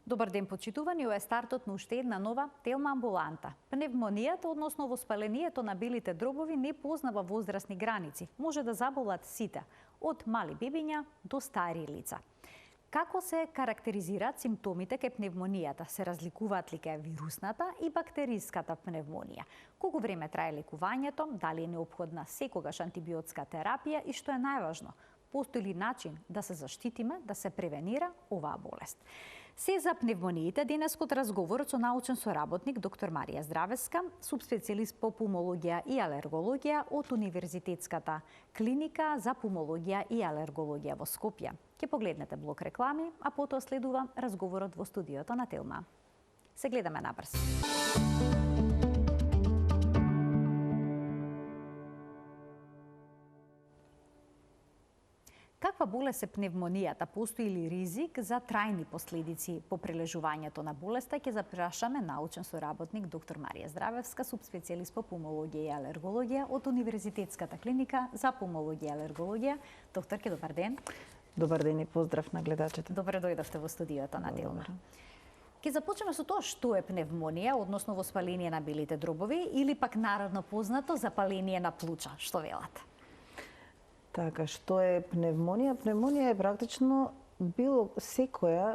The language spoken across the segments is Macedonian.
Добар ден, почитувани, ова е стартот на уште една нова телма амбуланта. Пневмонијата, односно воспалението на белите дробови, не познава возрастни граници. Може да заболат сите, од мали бебиња до стари лица. Како се карактеризираат симптомите кај пневмонијата? Се разликуваат ли кај вирусната и бактериската пневмонија? Колку време трае лекувањето? Дали е неопходна секогаш антибиотска терапија? И што е најважно, постои ли начин да се заштитиме, да се превенира оваа болест? Се за пневмониите денескот разговорот со научен соработник доктор Марија Здравеска, субспецијалист по пулмологија и алергологија од Универзитетската клиника за пулмологија и алергологија во Скопје. Ке погледнете блок реклами, а потоа следува разговорот во студиото на Телма. Се гледаме набрз. Каква болест е пневмонијата? Постои ли ризик за трајни последици по прележувањето на болеста? Ќе запрашаме научен соработник доктор Марија Здравевска, субспецијалист по пулмологија и алергологија од Универзитетската клиника за пулмологија и алергологија. Докторке, добар ден. Добар ден и поздрав на гледачите. Добре дојдовте во студиото на Телма. Ќе започнеме со тоа што е пневмонија, односно воспаление на белите дробови или пак народно познато запаление на плуча, што велат? Така, што е пневмонија? Пневмонија е практично било секоја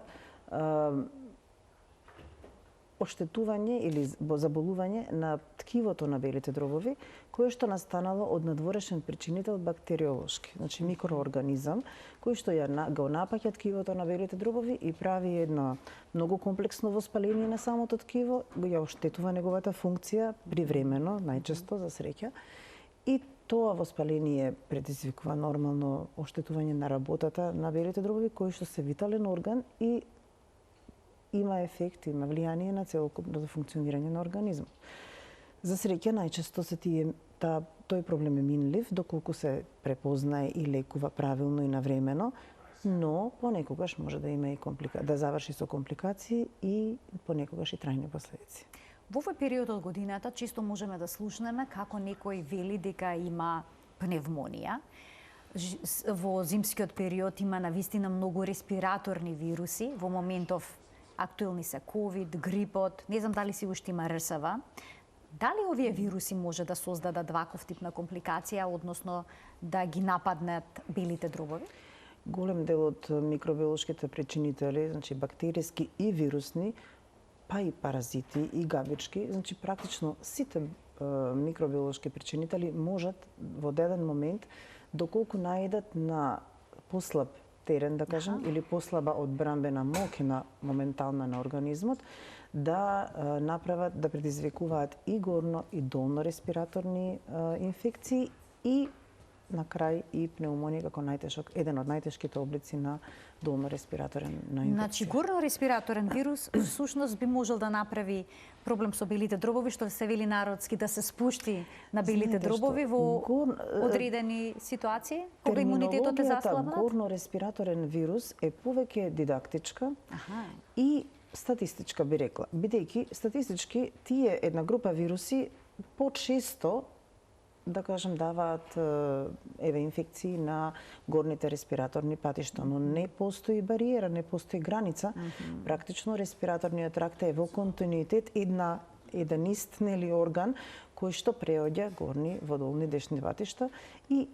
оштетување или заболување на ткивото на белите дробови, кое што настанало од надворешен причинител бактериолошки, значи микроорганизам, кој што го напаќа ткивото на белите дробови и прави едно многу комплексно воспаление на самото ткиво, ја оштетува неговата функција привремено, најчесто за среќа, и тоа воспаление предизвикува нормално оштетување на работата на белите дробови, кој што се витален орган и има ефект, има влијание на целокупното функционирање на организмот. За среќа најчесто се тој проблем е минлив доколку се препознае и лекува правилно и навремено, но понекогаш може да има и да заврши со компликации и понекогаш и трајни последици. Во овој период од годината често можеме да слушнеме како некој вели дека има пневмонија. Во зимскиот период има навистина многу респираторни вируси. Во моментов актуелни се ковид, грипот, не знам дали си уште има РСВ. Дали овие вируси може да создадат ваков тип на компликација, односно да ги нападнат белите дробови? Голем дел од микробиолошките причинители, значи бактериски и вирусни, па и паразити и габички, значи практично сите микробиолошки причинители можат во даден момент, доколку наидат на послаб терен, да кажем, или послаба одбранбена моќ моментална на организмот, да направат, да предизвикуваат и горно и долно респираторни инфекции и на крај и пневмонија како еден од најтешките облици на долно респираторен инфекција. Значи горно респираторен вирус всушност би можел да направи проблем со белите дробови, што се вели народски да се спушти на белите дробови во одредени ситуации, кога имунитетот е заслабнат? Горно респираторен вирус е повеќе дидактичка и статистичка би рекла, бидејќи статистички тие една група вируси почесто да кажем, даваат инфекции на горните респираторни патишта, но не постои бариера, не постои граница. Практично респираторниот тракт е во континуитет еден ист орган кој што преоѓа горни водолни дешни патишта и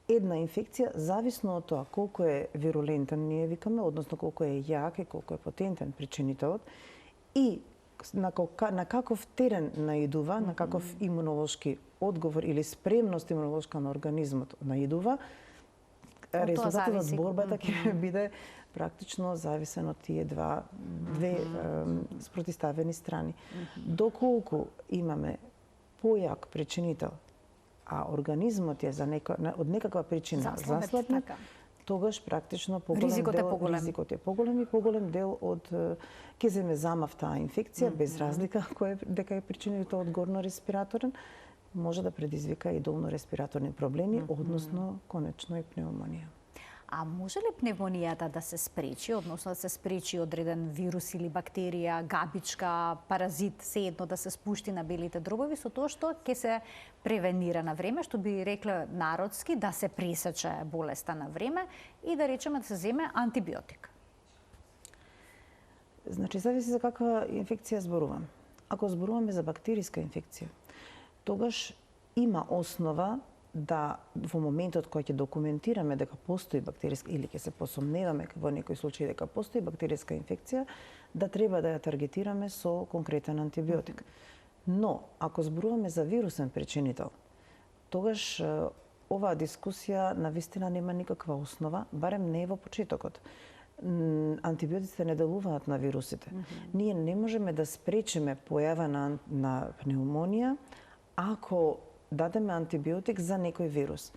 една инфекција зависно од тоа колку е вирулентен, ние викаме, односно колку е јак и колку е потентен причинителот и на каков терен наидува, на каков имунолошки одговор или спремност имунолошка на организмот наидува, резултатот од борбата ќе биде практично зависен од тие две спротиставени страни. Доколку имаме појак причинител, а организмот е од некаква причина заслабнат, тогаш практично ризикот е поголем и поголем дел од ќе земе замав таа инфекција без разлика дека е причинител од горно респираторен, може да предизвика и долно респираторни проблеми, односно конечно и пневмонија. А може ли пневмонијата да се спречи, односно да се спречи одреден вирус или бактерија, габичка, паразит, сеедно да се спушти на белите дробови со тоа што ќе се превенира на време, што би рекле народски да се пресече болеста на време и да речеме да се земе антибиотик? Значи, зависи за каква инфекција зборувам. Ако зборуваме за бактериска инфекција, тогаш има основа да во моментот кога ќе документираме дека постои бактериска или ќе се посомневаме во некој случај дека постои бактериска инфекција, да треба да ја таргетираме со конкретен антибиотик. Но, ако зборуваме за вирусен причинител, тогаш оваа дискусија навистина нема никаква основа, барем не во почетокот. Антибиотиците не делуваат на вирусите. Ние не можеме да спречиме појава на пневмонија ако дадеме антибиотик за некој вирус.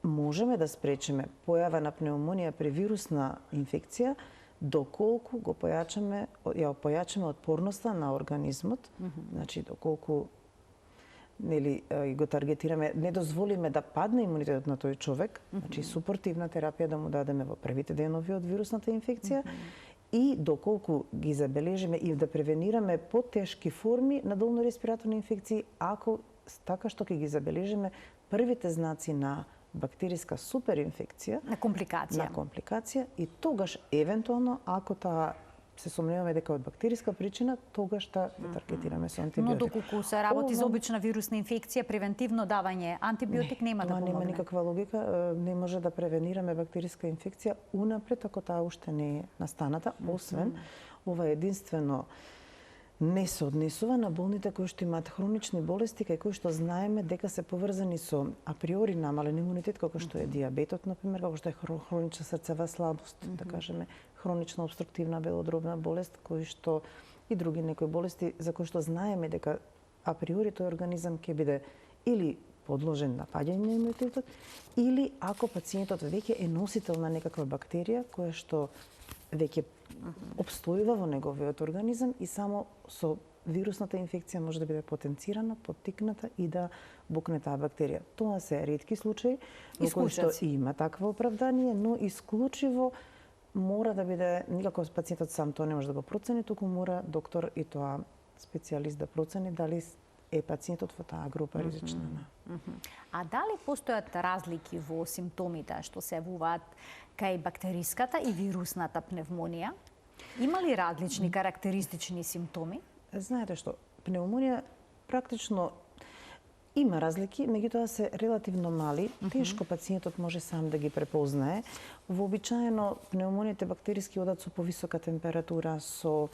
Можеме да спречиме појава на пневмонија при вирусна инфекција доколку ја појачаме отпорноста на организмот, значи доколку го таргетираме, не дозволиме да падне имунитетот на тој човек, значи супортивна терапија да му дадеме во првите денови од вирусната инфекција, и доколку ги забележиме и да превенираме потешки форми на долнореспираторни инфекции, ако така што ќе ги забележиме првите знаци на бактериска суперинфекција, на компликација и тогаш евентуално ако таа се сомневаме дека од бактериска причина, тогаш да таргетираме со антибиотик. Но доколку се работи за обична вирусна инфекција, превентивно давање антибиотик нема да помогне. Тоа нема никаква логика, не може да превенираме бактериска инфекција унапред ако таа уште не е настаната, освен ова единствено не се однесува на болните кои што имаат хронични болести, кај кои што знаеме дека се поврзани со априори намален имунитет, како што е дијабетот, например, како што е хронична срцева слабост, да кажеме, хронична обструктивна белодробна болест, кои што и други некои болести за кои што знаеме дека априори тој организам ќе биде или подложен на паѓање на имунитетот, или ако пациентот веќе е носител на некаква бактерија која што веќе обстојува во неговиот организам и само со вирусната инфекција може да биде потенцирана, поттикната и да букне таа бактерија. Тоа се ретки случаи во кои што има такво оправдание, но исклучиво мора да биде, никако пациентот сам тоа не може да го процени, туку мора доктор и тоа специјалист да процени дали е пациентот во таа група ризична. А дали постојат разлики во симптомите што се јавуваат кај бактериската и вирусната пневмонија? Има ли различни карактеристични симптоми? Знаете што, пневмонија практично има разлики, меѓутоа се релативно мали. Тешко пациентот може сам да ги препознае. Вообичаено пневмониите бактериски одат со повисока температура, со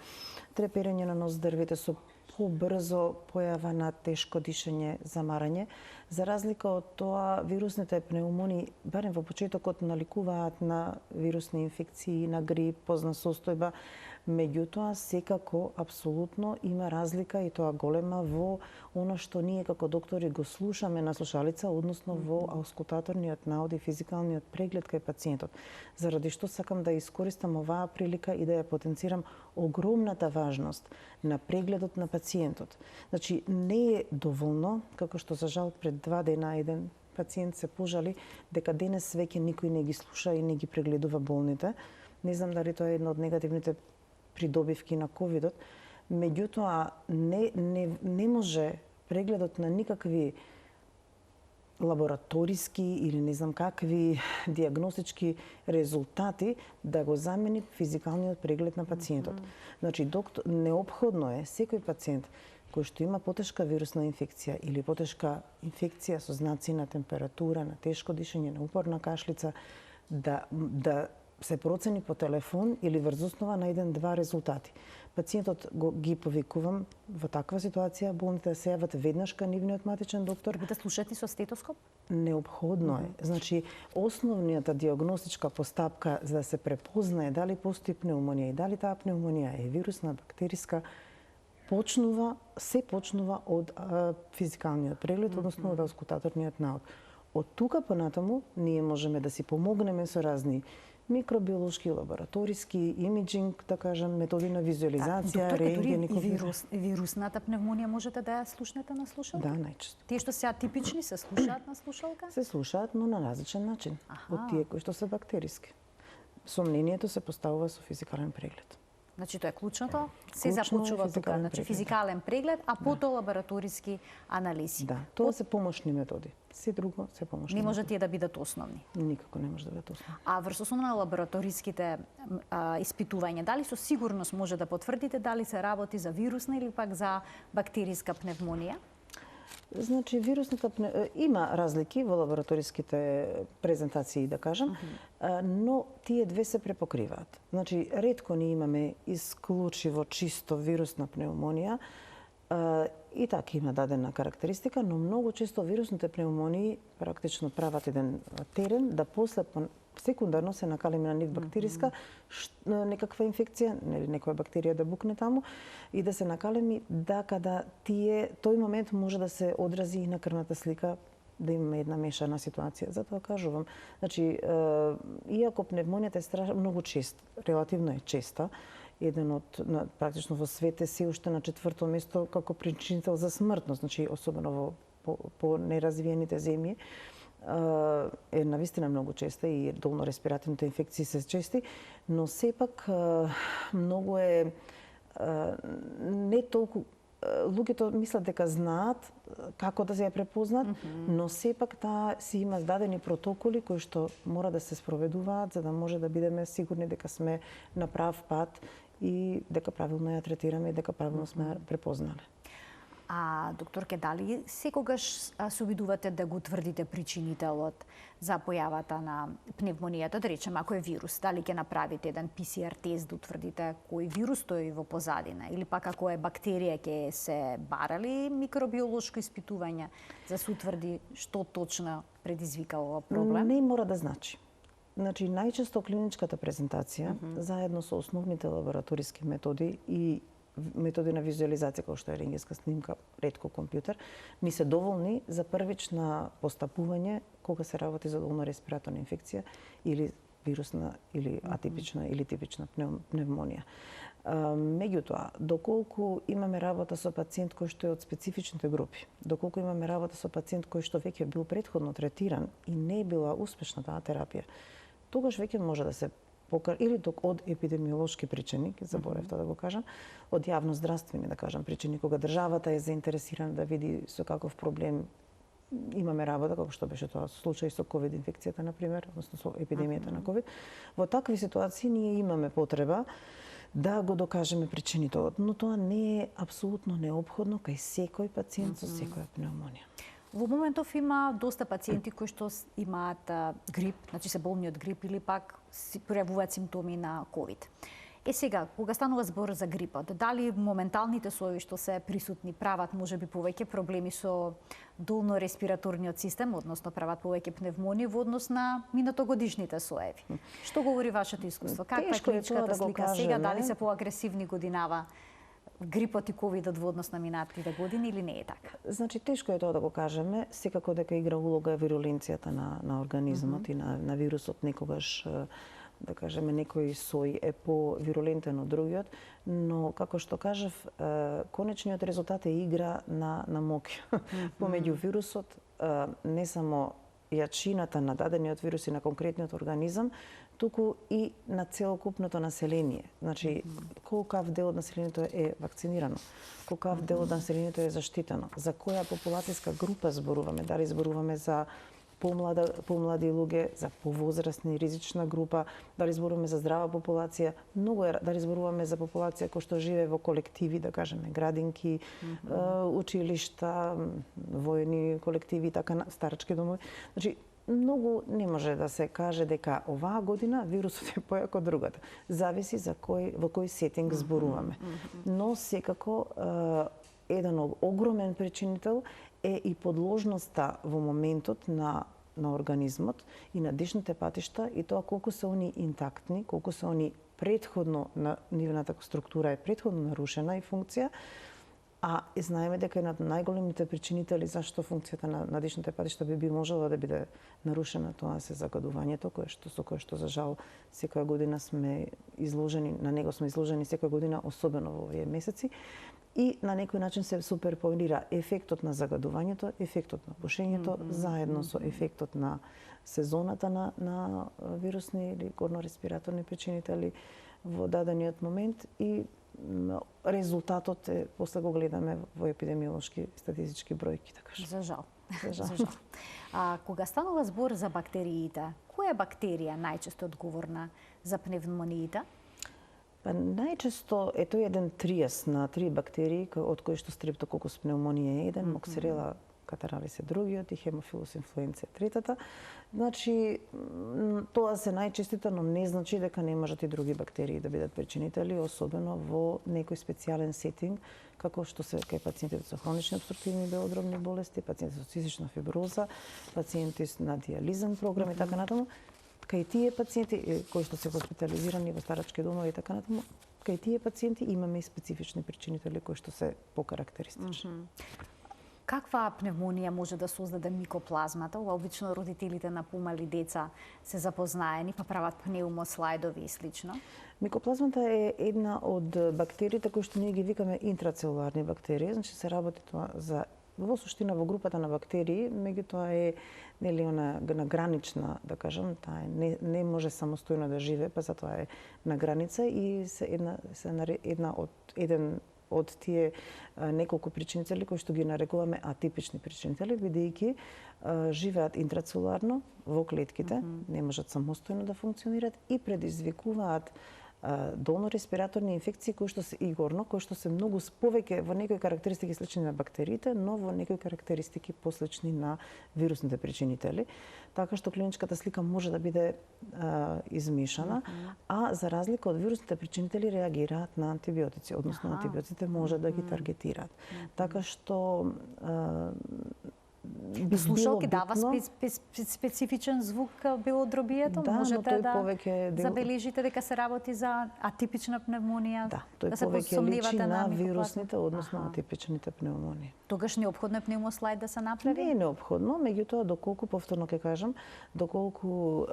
треперење на нос дрвите, со побрзо појава на тешко дишење, замарање. За разлика од тоа, вирусните пневмонии, барем во почетокот, наликуваат на вирусни инфекции, на грип, позна состојба. Меѓутоа, секако, апсолутно има разлика и тоа голема во она што ние како доктори го слушаме на слушалица, односно во аускултаторниот наод и физикалниот преглед кај пациентот. Заради што сакам да искористам оваа прилика и да ја потенцирам огромната важност на прегледот на пациентот. Значи, не е доволно, како што за жал пред 2 дена еден пациент се пожали дека денес веќе никој не ги слуша и не ги прегледува болните. Не знам дали тоа е една од негативните придобивки на ковидот, меѓутоа не може прегледот на никакви лабораториски или не знам какви дијагностички резултати да го замени физикалниот преглед на пациентот. Значи, неопходно е секој пациент кој што има потешка вирусна инфекција или потешка инфекција со знаци на температура, на тешко дишење, на упорна кашлица, да се процени по телефон или врз основа на 1-2 резултати. Пациентот ги повикувам во таква ситуација, болните да се јават веднаш кај нивниот матичен доктор. Да слушате со стетоскоп? Неопходно е. Значи, основниот дијагностичка постапка за да се препознае дали постои пневмонија и дали таа пневмонија е вирусна, бактериска, се почнува од физикалниот преглед, односно од аускултаторниот наод. Од тука понатаму ние можеме да си помогнеме со разни микробиолошки, лабораториски, имиджинг, да кажам, методи на визуализација, рентген и вирусната пневмонија можете да ја слушнете на слушалка? Да, најчесто. Тие што се атипични се слушаат на слушалка? Се слушаат, но на различен начин од тие кои што се бактериски. Сомнението се поставува со физикален преглед. Значи тоа е клучното, се започува тука, значи физикален преглед, а потоа лабораториски анализи. Да, тоа се помошни методи. Се друго, се помошни. Не може тие да бидат основни. Никако не може да бидат основни. А врз основа на лабораториските испитувања, дали со сигурност може да потврдите дали се работи за вирусна или пак за бактериска пневмонија? Значи, има разлики во лабораториските презентации, да кажам, но тие две се препокриваат. Значи, ретко ни имаме исклучиво чисто вирусна пневмонија, и така има дадена карактеристика, но многу често вирусните пневмонии практично прават еден терен да после секундарно се накалеме на нив бактериска некаква инфекција, нели некоја бактерија да букне таму и да се накалеми да тој момент може да се одрази и на крвната слика, да имаме една мешана ситуација. Затоа кажувам, значи иако пневмонијата е многу чест, релативно е честа, еден од практично во свете се уште на 4-то место како причинител за смртност, значи особено по неразвиените земји, е навистина многу честа и долно респиративните инфекции се чести, но сепак многу е не толку луѓето мислат дека знаат како да се ја препознат, но сепак таа си има дадени протоколи кои што мора да се спроведуваат за да може да бидеме сигурни дека сме на прав пат и дека правилно ја третираме и дека правилно сме ја препознале. А, докторке, дали секогаш се обидувате да го утврдите причинителот за појавата на пневмонијата, да речеме, ако е вирус, дали ќе направите еден PCR тест да утврдите кој вирус стои во позадина, или пак ако е бактерија ќе се барали микробиолошко испитување за се утврди што точно предизвикало проблем? Не мора да значи. Значи, најчесто клиничката презентација, заедно со основните лабораториски методи и методи на визуализација, како што е рентгенска снимка, ретко компјутер, ни се доволни за првично постапување кога се работи за долно респираторна инфекција или вирусна или атипична или типична пневмонија. Меѓутоа, доколку имаме работа со пациент кој што е од специфичните групи, доколку имаме работа со пациент кој што веќе бил претходно третиран и не била успешна таа терапија, тогаш веќе може да се или од епидемиолошки причини, ќе заборев тоа да го кажам, од јавноздравствени, да кажам, причини, кога државата е заинтересирана да види со каков проблем имаме работа, како што беше тоа случај со ковид инфекцијата, например, односно со епидемијата на ковид. Во такви ситуации ние имаме потреба да го докажеме причинителот, но тоа не е апсолутно неопходно кај секој пациент со секоја пневмонија. Во моментов има доста пациенти кои што имаат грип, значи се болни од грип или пак пројавуваат симптоми на ковид. Сега, кога станува збор за грипот, дали моменталните соеви што се присутни прават можеби повеќе проблеми со долно респираторниот систем, односно прават повеќе пневмонија во однос на минатогодишните соеви? Што говори вашето искуство? Каква е клиничката слика сега? Дали се поагресивни годинава грипот и ковидот во однос на минатите години или не е така? Значи, тешко е тоа да го кажеме. Секако дека игра улога вируленцијата на организмот и на вирусот. Некогаш, да кажеме, некој сој е повирулентен од другиот, но, како што кажав, конечниот резултат е игра на моќ помеѓу вирусот, не само јачината на дадениот вирус и на конкретниот организам, туку и на целокупното население. Значи, колкав дел од населението е вакцинирано, колкав дел од населението е заштитено, за која популацијска група зборуваме, дали зборуваме за помлади луѓе, за повозрастни ризична група, дали зборуваме за здрава популација, многу е, дали зборуваме за популација која што живее во колективи, да кажеме, градинки, училишта, воени колективи, така старачки домови. Значи, многу не може да се каже дека оваа година вирусот е појак од другата. Зависи во кој сетинг зборуваме. Но секако еден огромен причинител е и подложноста во моментот на организмот и на дишните патишта и тоа колку се они интактни, колку се они претходно нивната структура е претходно нарушена и функција, а знаеме дека една од најголемите причинители зашто функцијата на дишните патишта би можела да биде нарушена, тоа се загадувањето со кое што за жал секоја година сме изложени, на него сме изложени секоја година, особено во овие месеци. И на некој начин се суперпонира ефектот на загадувањето, ефектот на пушењето, заедно со ефектот на сезоната на вирусни или горно-респираторни причинители во дадениот момент и резултатот е, после го гледаме во епидемиолошки статистички бројки, така што. За жал. За жал. За жал. Кога станува збор за бактериите, која бактерија најчесто одговорна за пневмониите? Па најчесто е тој еден триес на три бактерии од кои што Streptococcus pneumoniae е еден, Moxarella catarrhalis е другиот и Haemophilus influenzae третата. Значи тоа се најчестите, но не значи дека не можат и други бактерии да бидат причинители, особено во некој специјален сетинг, како што се кај пациентите со хронични обструктивни белодробни болести, пациенти со цистична фиброза, пациенти на диализен програм и така натаму. Кај тие пациенти кои што се хоспитализирани во старачки домови и така натаму, кај тие пациенти имаме и специфични причинители кои што се покарактеристични. Каква пневмонија може да создаде микоплазмата? Обично родителите на помали деца се запознаени, па прават пнеумослайдови и слично. Микоплазмата е една од бактериите кои што ние ги викаме интрацелуларни бактерии, значи се работи тоа за во суштина во групата на бактерии, меѓутоа е нели она на гранична, да кажам, таа не може самостојно да живее, па затоа е на граница и еден од тие неколку причинители кои што ги нарекуваме атипични причинители, бидејќи живеат интрацелуларно во клетките, не можат самостојно да функционираат и предизвикуваат долно-респираторни инфекции кои што се игорно, кои што се многу повеќе во некои карактеристики слични на бактериите, но во некои карактеристики послични на вирусните причинители. Така што клиничката слика може да биде измешана, а за разлика од вирусните причинители реагираат на антибиотици, односно антибиотиците може да ги таргетираат. Така што Слушалки дава специфичен звук белодробието? Да, можете да повеќе забележите дека се работи за атипична пневмонија? Да, тој повеќе личи на вирусните, односно атипичните пневмонии. Тогаш неопходно е пневмослайд да се направи? Не е неопходно, меѓутоа доколку повторно ќе кажам, доколку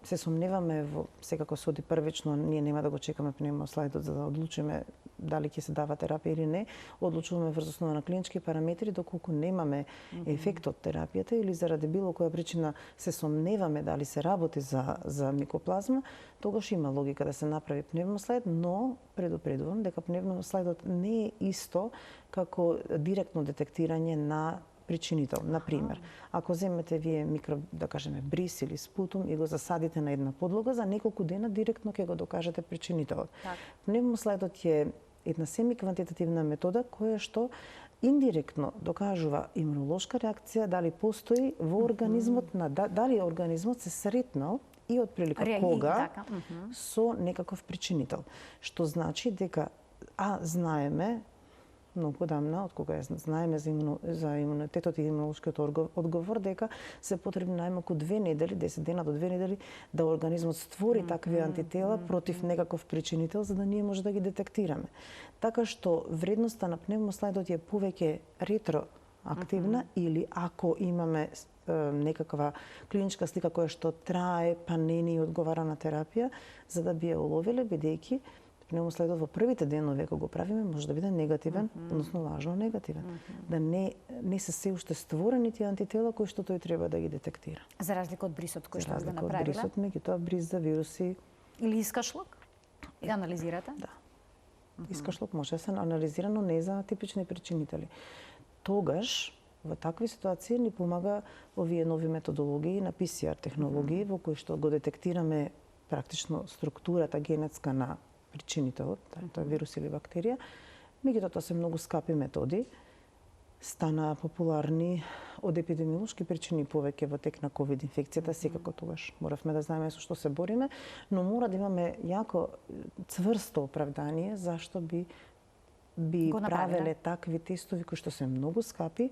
се сомневаме во секако се оди првично, ние нема да го чекаме пневмослайдот за да одлучиме дали ќе се дава терапија или не, одлучуваме врз основа на клинички параметри, доколку немаме ефект од терапијата или заради било која причина се сомневаме дали се работи за микоплазма, тогаш има логика да се направи пневмослайд, но предупредувам дека пневмослайдот не е исто како директно детектирање на причинител. Например, ако земете вие да кажеме бриз или спутум и го засадите на една подлога, за неколку дена директно ќе го докажете причинителот. Пневмослайдот е една семиквантитативна метода која што индиректно докажува имунолошка реакција, дали постои во организмот, дали организмот се сретнал и од прилика кога со некаков причинител. Што значи дека знаеме многу давна, од кога знаеме за имунитетот и имунолошкиот одговор, дека се потребни најмалку 2 недели, 10 дена до 2 недели, да организмот створи такви антитела против некаков причинител, за да ние може да ги детектираме. Така што вредноста на пневмослайдот е повеќе ретроактивна или ако имаме некаква клиничка слика која што трае, па не ни одговара на терапија, за да би ја уловиле, бидејќи пневмослайдот во првите денови кога го правиме може да биде негативен, односно лажно негативен. Да не се уште створени тие антитела кои што тој треба да ги детектира. За разлика од брисот кој што го направиле? За разлика од брисот, меѓутоа бриз за вируси или искашлок? И анализирате? Да. Искашлок може да се анализира, но не за типични причинители. Тогаш во такви ситуации ни помага овие нови методологии на PCR технологии во кои што го детектираме практично структурата генетска на причинителот, тоа е вирус или бактерија. Меѓутоа тоа се многу скапи методи. Стана популарни од епидемиолошки причини повеќе во тек на ковид инфекцијата, секако тогаш моравме да знаеме со што се бориме, но мора да имаме јако цврсто оправдание зашто би правеле такви тестови кои што се многу скапи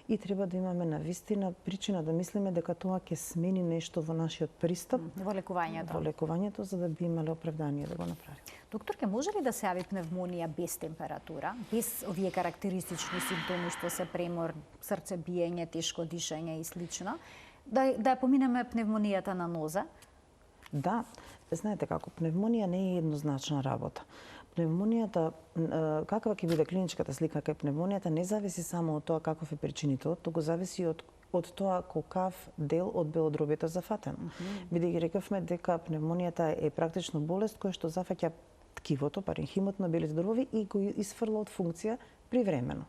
и треба да имаме навистина причина да мислиме дека тоа ќе смени нешто во нашиот пристап во лекувањето, за да би имале оправдание да го направи. Докторке, може ли да се јави пневмонија без температура, без овие карактеристични симптоми што се премор, срцебиење, тешко дишење и слично? Да ја поминеме пневмонијата на ноза? Да, знаете како, пневмонија не е еднозначна работа. Пневмонијата, каква ќе биде клиничката слика кај пневмонијата, не зависи само од тоа каков е причинителот, туку зависи од тоа колкав дел од белодробието зафатено. Бидејќи рекавме дека пневмонијата е практично болест која што зафаќа ткивото, паренхимот на белите дробови и го изфрла од функција привремено.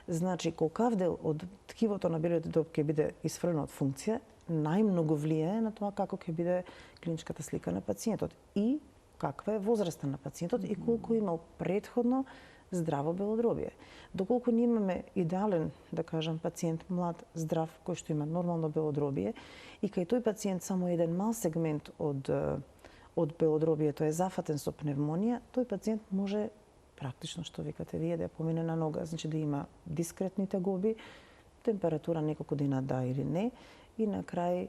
Значи, колкав дел од ткивото на белиот дроб ќе биде исфрлен од функција, најмногу влијае на тоа како ќе биде клиничката слика на пациентот и каква е возраста на пациентот и колку имал претходно здраво белодробие. Доколку ние имаме идеален, да кажам, пациент млад, здрав, кој што има нормално белодробие и кај тој пациент само еден мал сегмент од белодробието е зафатен со пневмонија, тој пациент може практично, што викате вие, да ја помине на нога, значи да има дискретни тегоби, температура неколку дена да или не, и на крај,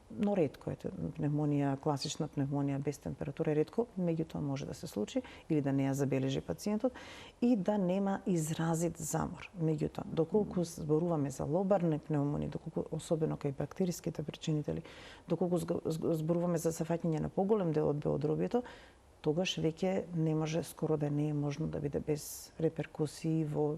но ретко е пневмонија, класична пневмонија без температура е ретко, меѓутоа може да се случи или да не ја забележи пациентот и да нема изразит замор. Меѓутоа, доколку зборуваме за лобарни пневмонии, доколку особено кај бактериските причинители, доколку зборуваме за зафаќање на поголем дел од белодробието, тогаш веќе не може, скоро да не е можно да биде без реперкусии во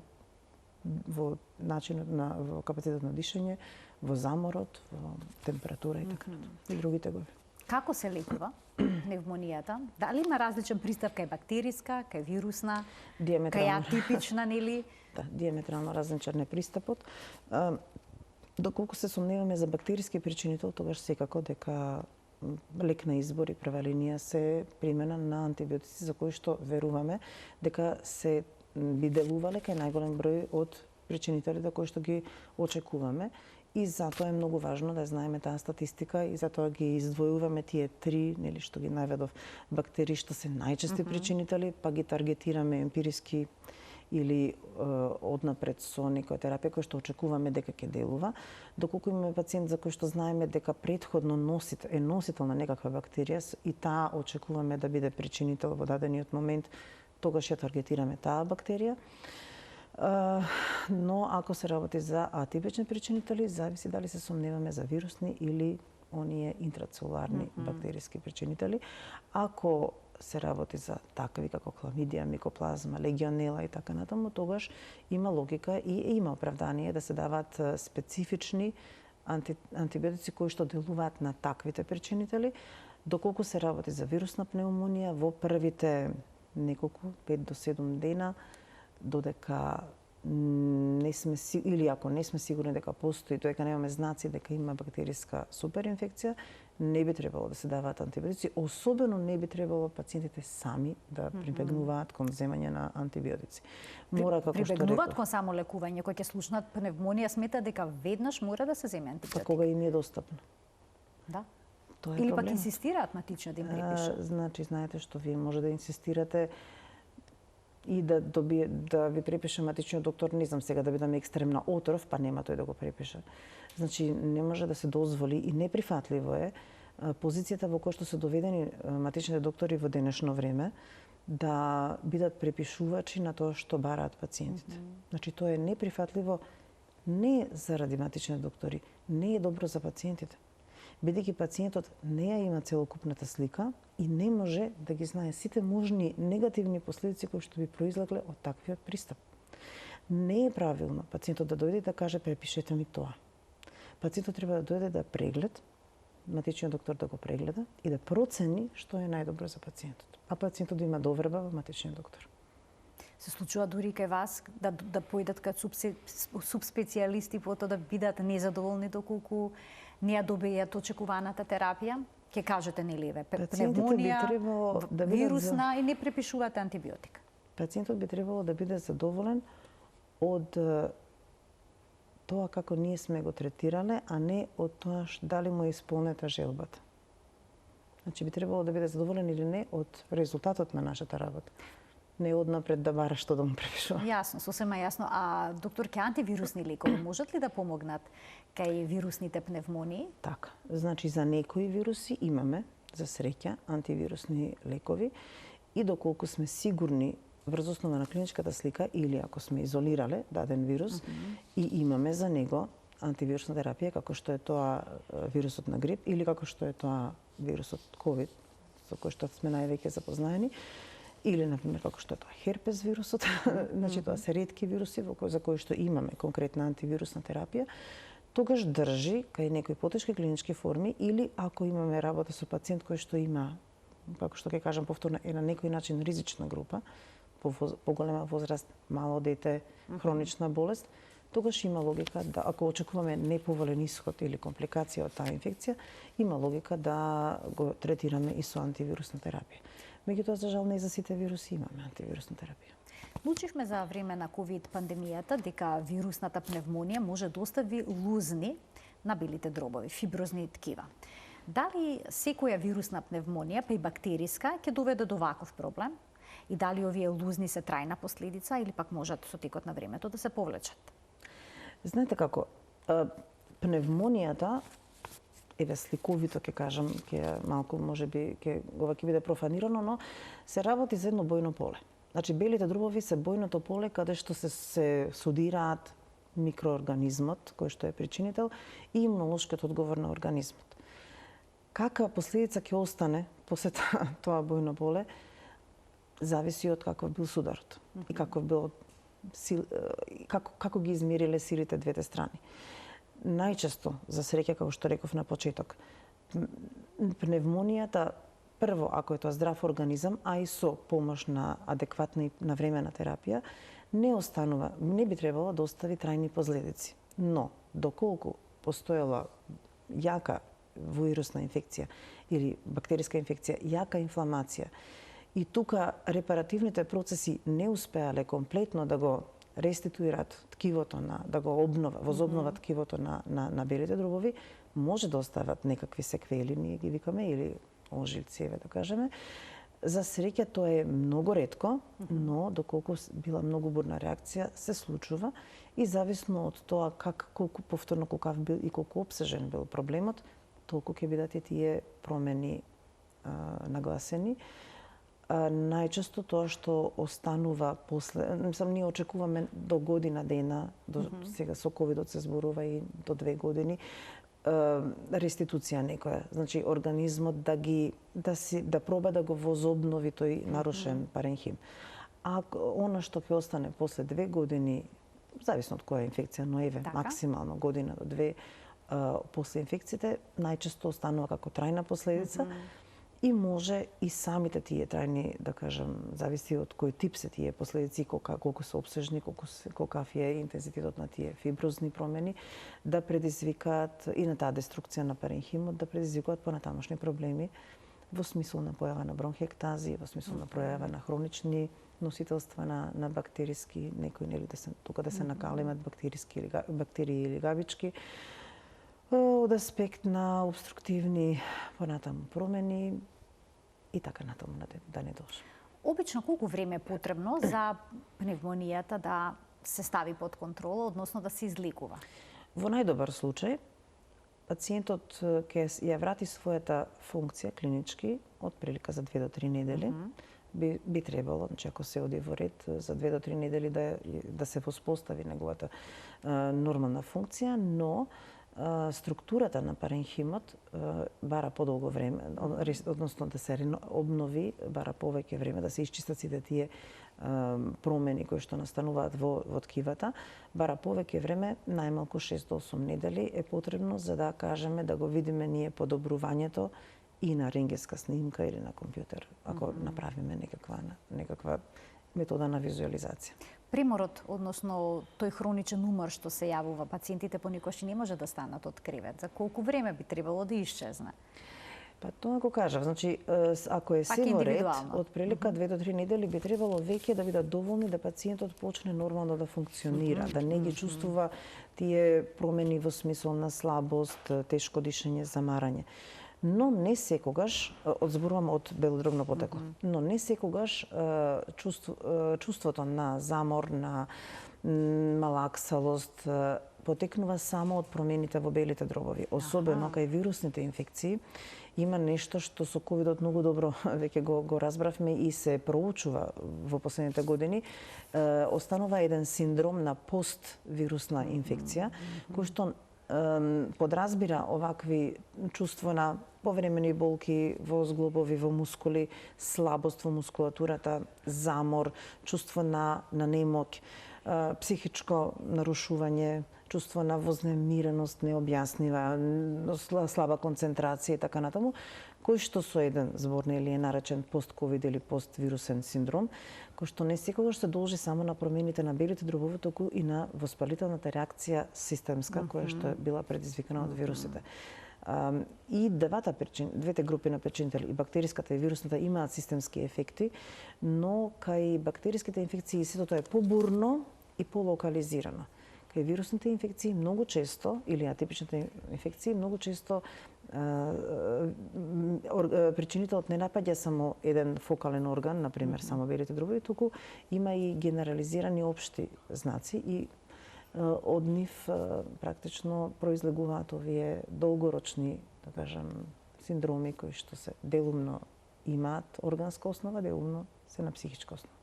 начинот на во капацитет на дишење, во заморот, во температура и така и други тегови. Како се лекува пневмонијата? Дали има различен пристап кај бактериска, кај вирусна, кај атипична, нели? Да, диаметрално различен е пристапот. Доколку се сомневаме за бактериски причинител, тогаш секако дека лек на избор и прва линија се примена на антибиотици за кои што веруваме дека се би делувале кај најголем број од причинителите кои што ги очекуваме. И затоа е многу важно да знаеме таа статистика и затоа ги издвојуваме тие три, нели што ги наведов, бактерии што се најчести причинители, па ги таргетираме емпириски или однапред со некоја терапија која што очекуваме дека ќе делува. Доколку имаме пациент за кој што знаеме дека претходно е носител на некаква бактерија и таа очекуваме да биде причинител во дадениот момент, тогаш ја таргетираме таа бактерија. Но ако се работи за атипични причинители, зависи дали се сомневаме за вирусни или оние интрацелуларни бактериски причинители. Ако се работи за такви како хламидија, микоплазма, легионела и така натаму, тогаш има логика и има оправдание да се дават специфични антибиотици кои што делуваат на таквите причинители. Доколку се работи за вирусна пневмонија, во првите неколку 5 до 7 дена, додека не сме или ако не сме сигурни дека постои, додека немаме знаци дека има бактериска суперинфекција, не би требало да се даваат антибиотици, особено не би требало пациентите сами да прибегнуваат кон земање на антибиотици. Мора како што прибегнуваат кон само лекување, кој ќе слушнат пневмонија, смета дека веднаш мора да се земе антибиотик. Па кога им е достапно. Да. Тоа е или проблем. пак инсистираат матично да им препишат. Значи, знаете што вие може да инсистирате и да ви препише матичниот доктор, не знам сега да бидам екстремна отров, па нема тој да го препише. Значи, не може да се дозволи и неприфатливо е позицијата во која што се доведени матичните доктори во денешно време да бидат препишувачи на тоа што бараат пациентите. Значи, тоа е неприфатливо не заради матичните доктори, не е добро за пациентите. Бидејќи пациентот не ја има целокупната слика и не може да ги знае сите можни негативни последици кои што би произлегле од таквиот пристап. Не е правилно пациентот да дојде и да каже препишете ми тоа. Пациентот треба да дојде да преглед, матичниот доктор да го прегледа и да процени што е најдобро за пациентот. А пациентот да има доверба во матичниот доктор. Се случува дури кај вас да појдат кај субспецијалисти, потоа да бидат незадоволни доколку не ја добијат очекуваната терапија? Ке кажете, нели, пневмонија, вирусна и не препишувате антибиотик. Пациентот би требало да биде задоволен од тоа како ние сме го третирале, а не од тоа дали му е исполнета желбата. Значи би требало да биде задоволен или не од резултатот на нашата работа. Не однапред да бара што да му препишува. Јасно, сосема јасно. А докторке, антивирусни лекови можат ли да помогнат кај вирусните пневмонии? Така. Значи за некои вируси имаме, за среќа, антивирусни лекови и доколку сме сигурни врз основа на клиничката слика или ако сме изолирале даден вирус и имаме за него антивирусна терапија како што е тоа вирусот на грип или како што е тоа вирусот COVID, со кој што сме највеќе запознаени, или, например, како што е тоа херпес вирусот, значи тоа се ретки вируси за кои што имаме конкретна антивирусна терапија, тогаш држи кај некои потешки клинички форми или ако имаме работа со пациент кој што има, како што ќе кажам повторно, е на некој начин ризична група, поголема возраст, мало дете, хронична болест, тогаш има логика да, ако очекуваме неповолен исход или компликација од таа инфекција, има логика да го третираме и со антивирусна терапија. Меѓутоа, за жал, не за сите вируси имаме антивирусна терапија. Научивме за време на ковид пандемијата дека вирусната пневмонија може да остави лузни на белите дробови, фиброзни ткива. Дали секоја вирусна пневмонија, па и бактериска, ќе доведе до ваков проблем? И дали овие лузни се трајна последица или пак можат со текот на времето да се повлечат? Знаете како, пневмонијата, еве сликовито ќе кажам, ќе малку можеби ќе биде профанирано, но се работи за едно бојно поле. Значи белите дробови се бојното поле каде што се судираат микроорганизмот кој што е причинител и имунолошкиот одговор на организмот. Каква последица ќе остане после тоа бојно поле зависи од каков бил сударот и каков бил како ги измериле силите двете страни. Најчесто, за среќа, како што реков на почеток, пневмонијата, прво, ако е тоа здрав организам, а и со помош на адекватна и навремена терапија, не би требало да остави трајни последици. Но, доколку постоела јака вирусна инфекција или бактериска инфекција, јака инфламација, и тука репаративните процеси не успеале комплетно да го реституират ткивото да го возобноват ткивото на белите дробови, може да остават некакви секвели, ние ги викаме, или ожилци, да кажеме. За среќа тоа е многу ретко, но доколку била многу бурна реакција, се случува и зависно од тоа колку повторно колкав бил и колку опсежен бил проблемот, толку ќе бидат и тие промени нагласени. Најчесто тоа што останува после, ние очекуваме до година дена, сега со ковидот се зборува и до 2 години, реституција некоја. Значи организмот да проба да го возобнови тој нарушен паренхим. А она што ќе остане после 2 години, зависно од која инфекција, но еве максимално година до 2 после инфекциите, најчесто останува како трајна последица. И може и самите тие трајни, да кажам, зависи од кој тип се тие последици, колку се обсежни, колкав е интензитетот на тие фиброзни промени, да предизвикаат и на таа деструкција на паренхимот, да предизвикаат понатамошни проблеми во смисол на појава на бронхектази, во смисол на пројава на хронични носителства на бактериски, некои нели да се накалемат бактерии или габички, од аспект на обструктивни понатаму промени и така натаму да не дошли. Обично колку време е потребно за пневмонијата да се стави под контрола, односно да се излекува? Во најдобар случај, пациентот ќе ја врати својата функција клинички од прилика за 2 до 3 недели. Би требало, значи ако се оди во ред, за 2 до 3 недели да се воспостави неговата нормална функција, но структурата на паренхимот бара подолго време, односно да се обнови, бара повеќе време, да се исчистат сите тие промени кои што настануваат во ткивата, бара повеќе време, најмалку 6 до 8 недели е потребно за да кажеме да го видиме ние подобрувањето и на рентгенска снимка или на компјутер, ако направиме некаква метода на визуализација. Преморот, односно тој хроничен умор што се јавува пациентите понекогаш не може да станат од кревет. За колку време би требало да исчезне? Па тоа го кажав, значи ако е се во ред, од прилика 2 до 3 недели би требало веќе да бидат доволни да пациентот почне нормално да функционира, да не ги чувствува тие промени во смисол на слабост, тешко дишење, замарање. Но не секогаш, зборувам од белодробно потекло, но не секогаш чувството на замор, на малаксалост потекнува само од промените во белите дробови. Особено кај вирусните инфекции има нешто што со ковидот многу добро веќе го разбравме и се проучува во последните години. Останува еден синдром на поствирусна инфекција, кој што подразбира овакви чувство на повремени болки во зглобови, во мускули, слабост во мускулатурата, замор, чувство на немоќ, психичко нарушување, чувство на вознемиреност, необјаснива, слаба концентрација и така натаму, кој што со еден збор нели е наречен пост-ковид или поствирусен синдром, кој што не секогаш се должи само на промените на белите дробови, туку и на воспалителната реакција системска која што е била предизвикана од вирусите. И двете групи на причинители, и бактериската и вирусната, имаат системски ефекти, но кај бактериските инфекции сето тоа е побурно и полокализирано. Кај вирусните инфекции многу често, или атипичните инфекции, многу често причинителот не напаѓа само еден фокален орган, например само белите дробови, туку има и генерализирани општи знаци и од нив практично произлегуваат овие долгорочни, да кажам, синдроми кои што се делумно имаат органска основа, делумно се на психичка основа.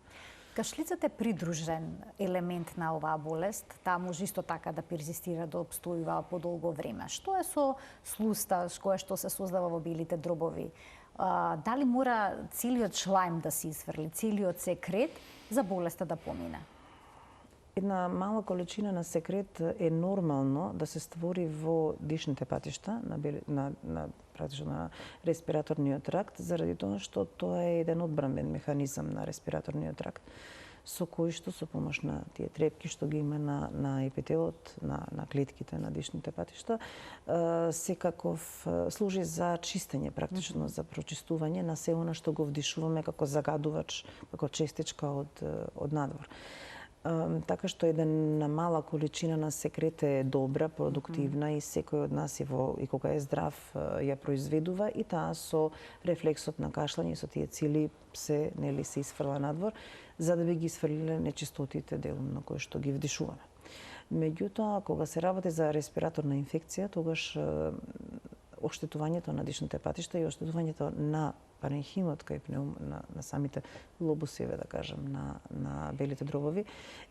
Кашлицата е придружен елемент на оваа болест, таа може исто така да перзистира, да обстојува подолго време. Што е со слуста, која што се создава во белите дробови? Дали мора целиот шлајм да се изфрли, целиот секрет за болеста да помине? Една мала количина на секрет е нормално да се створи во дишните патишта практично на респираторниот тракт, заради тоа што тоа е еден одбранбен механизам на респираторниот тракт, со кој што со помош на тие трепки што ги има на епителот, на клетките на дишните патишта, секаков служи за чистење, практично за прочистување на се она што го вдишуваме како загадувач, како честичка од надвор. Така што една мала количина на секрет е добра, продуктивна и секој од нас и кога е здрав ја произведува и таа со рефлексот на кашлање со тие цели се изфрла надвор за да би ги изфрлиле нечистотите делумно кои што ги вдишуваме. Меѓутоа, кога се работи за респираторна инфекција, тогаш оштетувањето на дишните патишта и оштетувањето на паренхимот на самите лобусиве, да кажем, на белите дробови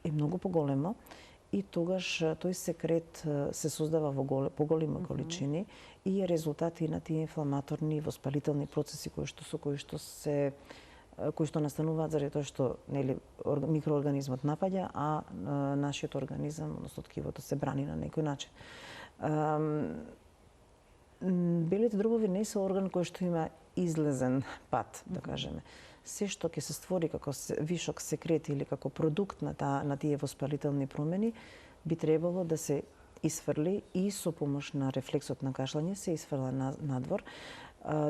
е многу поголемо и тогаш тој секрет се создава во поголеми количини и е резултат и на тие инфламаторни воспалителни процеси кои што настануваат заради тоа што микроорганизмот напаѓа, а нашиот организам, односно ткивото, се брани на некој начин. Белите дробови не се орган кој што има излезен пат, да кажеме. Се што ќе се створи како вишок секрет или како продукт на тие воспалителни промени, би требало да се изфрли и со помош на рефлексот на кашлање се изфрла надвор.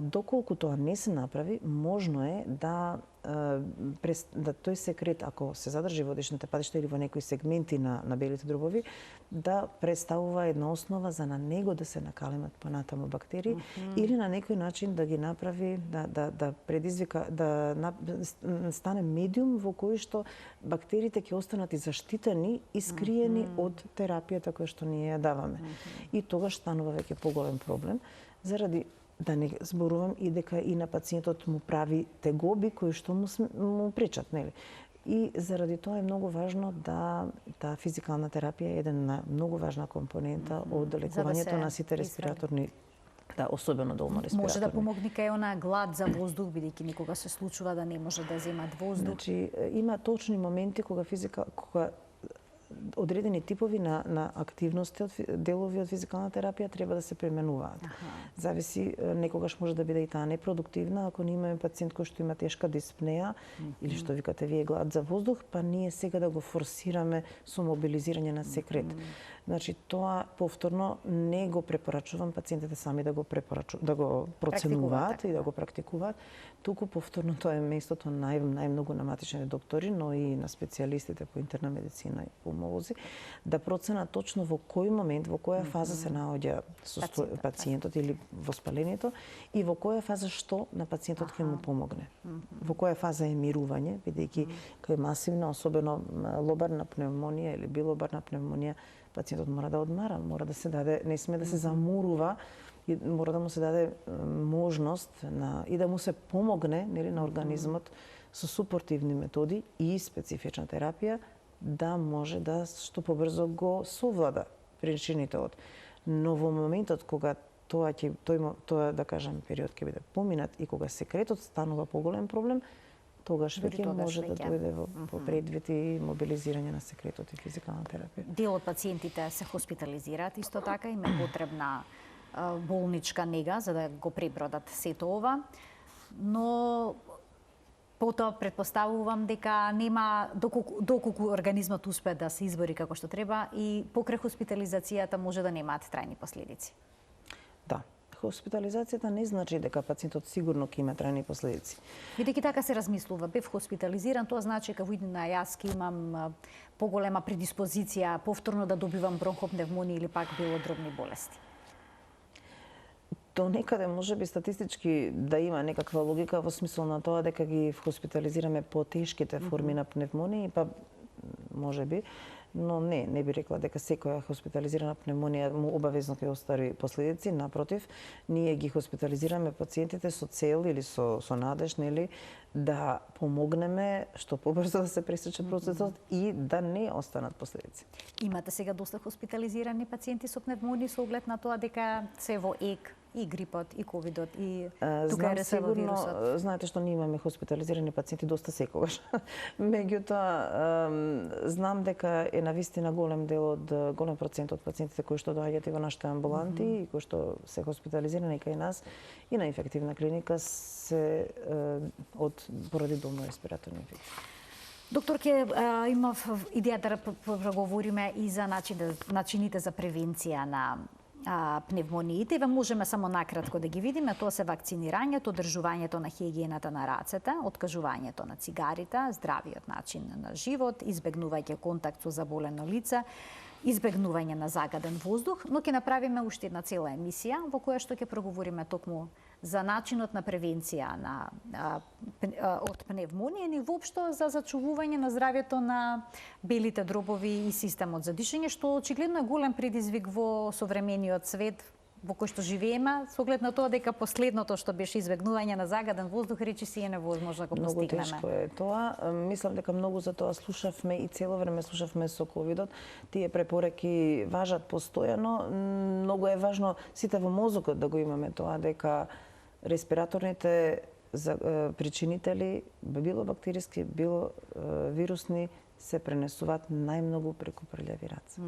Доколку тоа не се направи, можно е да тој секрет, ако се задржи во дишните патишта или во некои сегменти на белите дробови, да представува една основа за на него да се накалемат понатаму бактерии или на некој начин да ги направи, да предизвика, да стане медиум во кој што бактериите ќе останат и заштитени и скриени од терапијата која што ние ја даваме. И тогаш станува веќе поголем проблем, заради да не зборувам и дека и на пациентот му прави тегоби кои што му пречат, нели? И заради тоа е многу важно да таа физикална терапија е една многу важна компонента од лекувањето на сите респираторни, да, особено долно респираторни. Може да помогне кај она глад за воздух, бидејќи никога се случува да не може да земат воздух. Значи, има точни моменти кога одредени типови на активности, делови од физикална терапија треба да се пременуваат. Зависи, некогаш може да биде и таа непродуктивна, ако ние имаме пациент кој што има тешка диспнеа или што викате вие глад за воздух, па ние сега да го форсираме со мобилизирање на секрет. Значи, тоа повторно не го препорачувам пациентите сами да го проценуваат и да го практикуваат, туку повторно тоа е местото најмногу на матичните доктори, но и на специјалистите по интерна медицина и пулмолози, да проценат точно во кој момент, во која фаза се наоѓа пациентот или воспалението и во која фаза што на пациентот ќе му помогне. Во која фаза е мирување, бидејќи кај масивна, особено лобарна пневмонија или билобарна пневмонија, пациентот мора да одмара, мора да се даде, не сме да се замурува, и мора да му се даде можност и да му се помогне на организмот со супортивни методи и специфична терапија да може да што побрзо го совлада причините од. Но во моментот кога тоа да кажем период ќе биде поминат и кога секретот станува поголем проблем, тогаш веќе може да дојде во предвид и мобилизирање на секретот и физикална терапија. Дел од пациентите се хоспитализираат исто така, им е потребна болничка нега за да го пребродат сето ова. Но потоа претпоставувам дека нема доколку организмот успе да се избори како што треба и покрај хоспитализацијата може да немаат трајни последици. Да. Хоспитализацијата не значи дека пациентот сигурно ќе има трајни последици. Бидејќи така се размислува, бев хоспитализиран, тоа значи кога видам јас ќе имам поголема предиспозиција повторно да добивам бронхопневмонија или пак белодробни болести. До некаде може би статистички да има некаква логика во смисол на тоа дека ги хоспитализираме потешките форми на пневмонија, па може би, но не би рекла дека секоја хоспитализирана пневмонија му обавезно ќе остави последици. Напротив, ние ги хоспитализираме пациентите со цел или со надеж, нели, да помогнеме што побрзо да се пресече процесот и да не останат последици. Имате сега доста хоспитализирани пациенти со пневмонија со оглед на тоа дека се во ЕК и грипот, и ковидот, и тука е ресево вирусот. Знаете што ние имаме хоспитализирани пациенти доста секогаш. Меѓутоа, знам дека е навистина голем процент од пациентите кои што доаѓаат и во нашите амбуланти и кои што се хоспитализирани кај нас и на инфективна клиника се поради долно-респираторни инфекции. Доктор, имав идејата да проговориме и за начините за превенција на пневмониите. Можеме само накратко да ги видиме. Тоа се вакцинирањето, одржувањето на хигиената на рацете, откажувањето на цигарите, здравиот начин на живот, избегнување контакт со заболено лице, избегнување на загаден воздух, но ќе направиме уште една цела емисија во која што ќе проговориме токму за начинот на превенција од пневмонија и воопшто за зачувување на здравјето на белите дробови и системот за дишење, што очигледно е голем предизвик во современиот свет во кој што живееме, со оглед на тоа дека последното што беше избегнување на загаден воздух речиси е невозможно да го постигнеме. Многу тешко е тоа. Мислам дека многу за тоа слушавме и цело време слушавме со ковидот. Тие препораки важат постојано. Многу е важно сите во мозокот да го имаме тоа дека респираторните причинители, било бактериски, било вирусни, се пренесуваат најмногу преку прљави раце.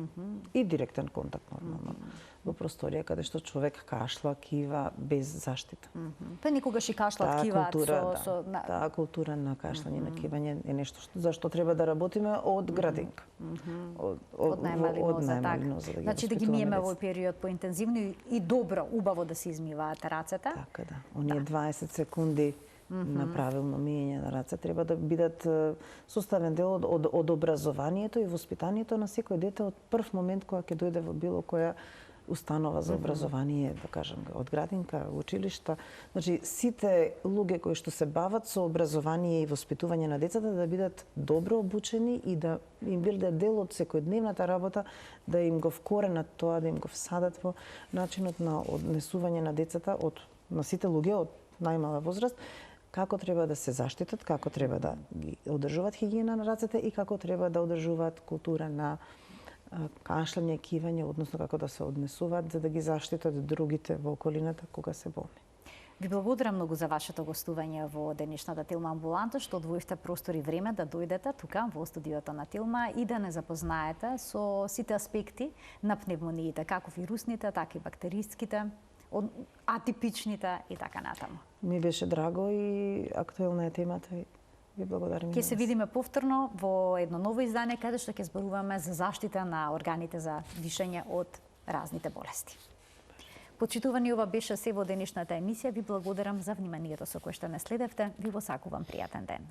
И директен контакт, нормално, во просторија каде што човек кашла, кива без заштита. Па никогаш и кашлат, киваат со... Таа култура на кашлање, на кивање е нешто за што треба да работиме од градинка. Од најмали ноза, така. Значи да ги миеме во период поинтензивно и добро, убаво да се измиваат рацете. Така да. Оние 20 секунди на правилно миење на раце треба да бидат составен дел од образованието и воспитанието на секој дете од прв момент кога ќе дојде во било која установа за образование, да кажам, од градинка, училишта. Значи, сите луѓе кои што се бават со образование и воспитување на децата да бидат добро обучени и да им биде дел од секојдневната работа, да им го вкоренат тоа, да им го всадат во начинот на однесување на децата на сите луѓе од најмала возраст, како треба да се заштитат, како треба да ги одржуваат хигиена на рацете и како треба да одржуваат култура на кашлање, кивање, односно како да се однесуваат за да ги заштитат другите во околината кога се болни. Ви благодарам многу за вашето гостување во денешната Телма амбуланта, што одвоивте простор и време да дојдете тука во студиото на Телма и да не запознаете со сите аспекти на пневмониите, како вирусните, така и бактериските, атипичните и така натаму. Ми беше драго и актуелна е темата и ви благодарам. Ќе се видиме повторно во едно ново издание каде што ќе зборуваме за заштита на органите за дишење од разните болести. Почитувани, ова беше се во денешната емисија. Ви благодарам за вниманието со кое што не следевте. Ви го сакувам пријатен ден.